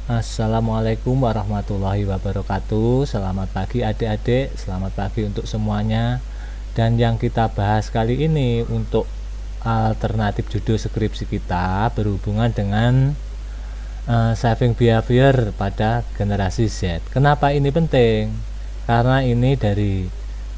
Assalamualaikum warahmatullahi wabarakatuh. Selamat pagi adik-adik, selamat pagi untuk semuanya. Dan yang kita bahas kali ini untuk alternatif judul skripsi kita berhubungan dengan saving behavior pada generasi Z. Kenapa ini penting? Karena ini dari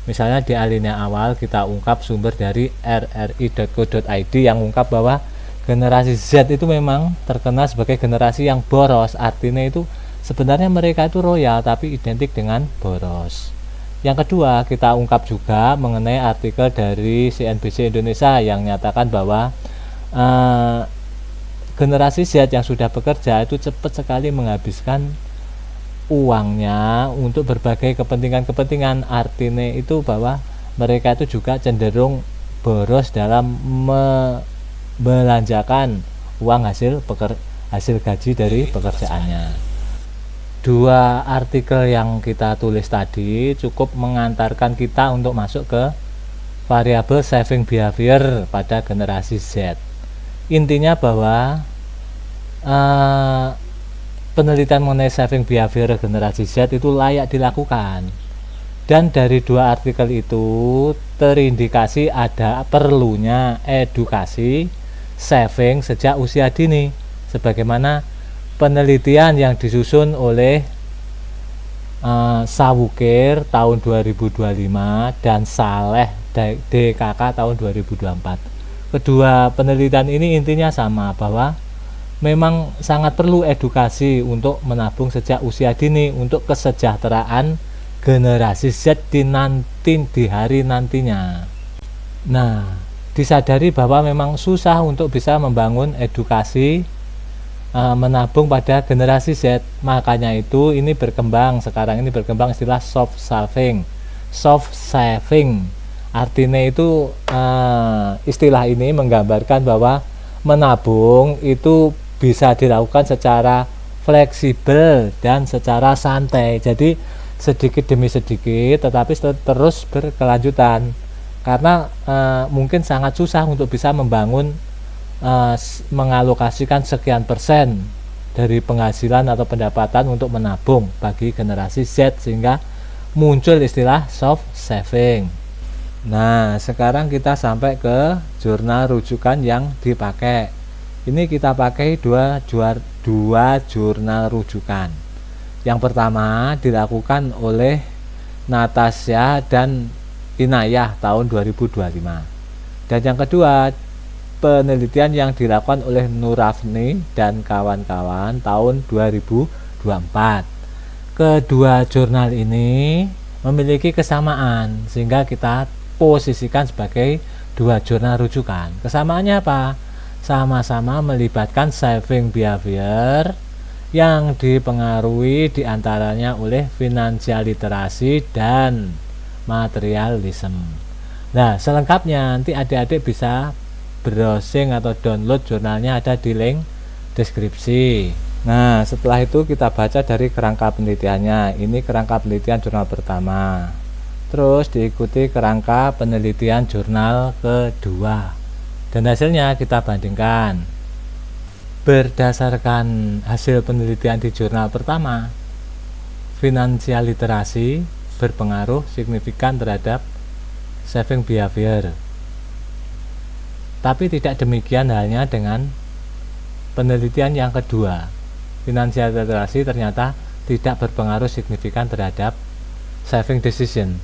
misalnya di alinea awal kita ungkap sumber dari rri.co.id yang ungkap bahwa generasi Z itu memang terkenal sebagai generasi yang boros. Artinya itu sebenarnya mereka itu royal tapi identik dengan boros. Yang kedua, kita ungkap juga mengenai artikel dari CNBC Indonesia yang nyatakan bahwa generasi Z yang sudah bekerja itu cepat sekali menghabiskan uangnya untuk berbagai kepentingan-kepentingan. Artinya itu bahwa mereka itu juga cenderung boros dalam belanjakan uang hasil gaji dari pekerjaannya. Dua artikel yang kita tulis tadi cukup mengantarkan kita untuk masuk ke variabel saving behavior pada generasi Z. Intinya bahwa penelitian mengenai saving behavior generasi Z itu layak dilakukan. Dan dari dua artikel itu terindikasi ada perlunya edukasi saving sejak usia dini, sebagaimana penelitian yang disusun oleh Sawukir tahun 2025 dan Saleh DKK tahun 2024. Kedua penelitian ini intinya sama, bahwa memang sangat perlu edukasi untuk menabung sejak usia dini untuk kesejahteraan generasi Z di hari nantinya. Nah, disadari bahwa memang susah untuk bisa membangun edukasi menabung pada generasi Z. Makanya itu sekarang ini berkembang istilah soft saving. Artinya itu istilah ini menggambarkan bahwa menabung itu bisa dilakukan secara fleksibel dan secara santai. Jadi sedikit demi sedikit tetapi terus berkelanjutan. Karena mungkin sangat susah untuk bisa membangun mengalokasikan sekian persen dari penghasilan atau pendapatan untuk menabung bagi generasi Z, sehingga muncul istilah soft saving. Nah, sekarang kita sampai ke jurnal rujukan yang dipakai. Ini kita pakai dua jurnal rujukan. Yang pertama dilakukan oleh Natasha dan Inayah tahun 2025. Dan yang kedua penelitian yang dilakukan oleh Nurafni dan kawan-kawan tahun 2024. Kedua jurnal ini memiliki kesamaan sehingga kita posisikan sebagai dua jurnal rujukan. Kesamaannya apa? Sama-sama melibatkan saving behavior yang dipengaruhi diantaranya oleh financial literasi dan materialism. Nah, selengkapnya nanti adik-adik bisa browsing atau download jurnalnya, ada di link deskripsi. Nah, setelah itu kita baca dari kerangka penelitiannya. Ini kerangka penelitian jurnal pertama. Terus diikuti kerangka penelitian jurnal kedua. Dan hasilnya kita bandingkan. Berdasarkan hasil penelitian di jurnal pertama, financial literasi berpengaruh signifikan terhadap saving behavior. Tapi tidak demikian halnya dengan penelitian yang kedua. Financial literasi ternyata tidak berpengaruh signifikan terhadap saving decision.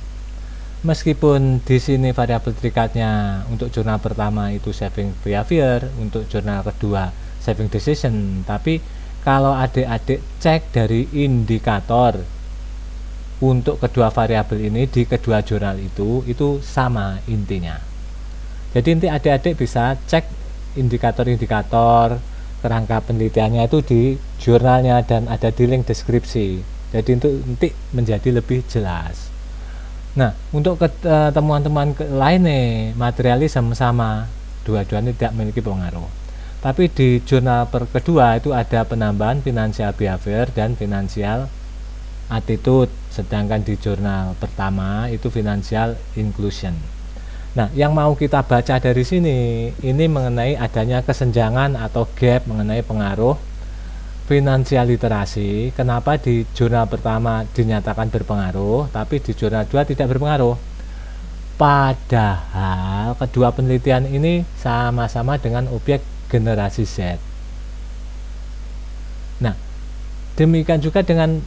Meskipun di sini variabel terikatnya untuk jurnal pertama itu saving behavior, untuk jurnal kedua saving decision, tapi kalau adik-adik cek dari indikator untuk kedua variabel ini di kedua jurnal itu sama intinya. Jadi nanti adik-adik bisa cek indikator-indikator kerangka penelitiannya itu di jurnalnya dan ada di link deskripsi. Jadi untuk nanti menjadi lebih jelas. Nah, untuk temuan-temuan lain nih, materialisme sama, dua-duanya tidak memiliki pengaruh. Tapi di jurnal kedua itu ada penambahan financial behavior dan financial attitude, sedangkan di jurnal pertama itu financial inclusion. Nah, yang mau kita baca dari sini ini mengenai adanya kesenjangan atau gap mengenai pengaruh finansial literasi, kenapa di jurnal pertama dinyatakan berpengaruh, tapi di jurnal 2 tidak berpengaruh? Padahal kedua penelitian ini sama-sama dengan objek generasi Z. Nah, demikian juga dengan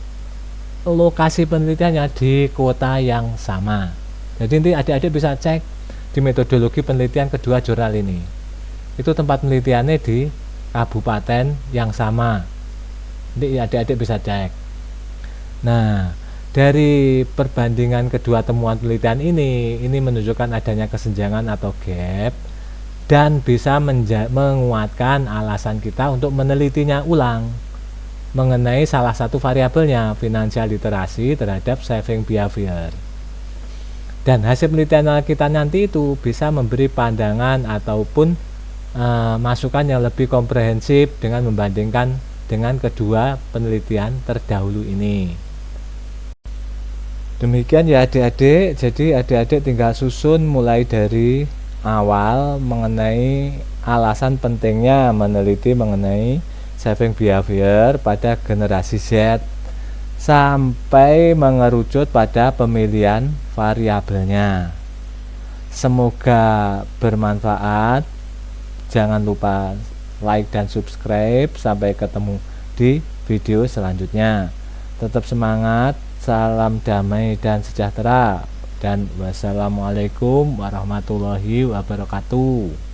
lokasi penelitiannya di kota yang sama. Jadi nanti adik-adik bisa cek di metodologi penelitian kedua jurnal ini. Itu tempat penelitiannya di kabupaten yang sama. Nanti adik-adik bisa cek. Nah, dari perbandingan kedua temuan penelitian ini menunjukkan adanya kesenjangan atau gap dan bisa menguatkan alasan kita untuk menelitinya ulang mengenai salah satu variabelnya, financial literasi terhadap saving behavior. Dan hasil penelitian kita nanti itu bisa memberi pandangan ataupun masukan yang lebih komprehensif dengan membandingkan dengan kedua penelitian terdahulu ini. Demikian ya adik-adik, jadi adik-adik tinggal susun mulai dari awal mengenai alasan pentingnya meneliti mengenai saving behavior pada generasi Z sampai mengerucut pada pemilihan variabelnya. Semoga bermanfaat. Jangan lupa like dan subscribe. Sampai ketemu di video selanjutnya. Tetap semangat, salam damai dan sejahtera, dan wassalamualaikum warahmatullahi wabarakatuh.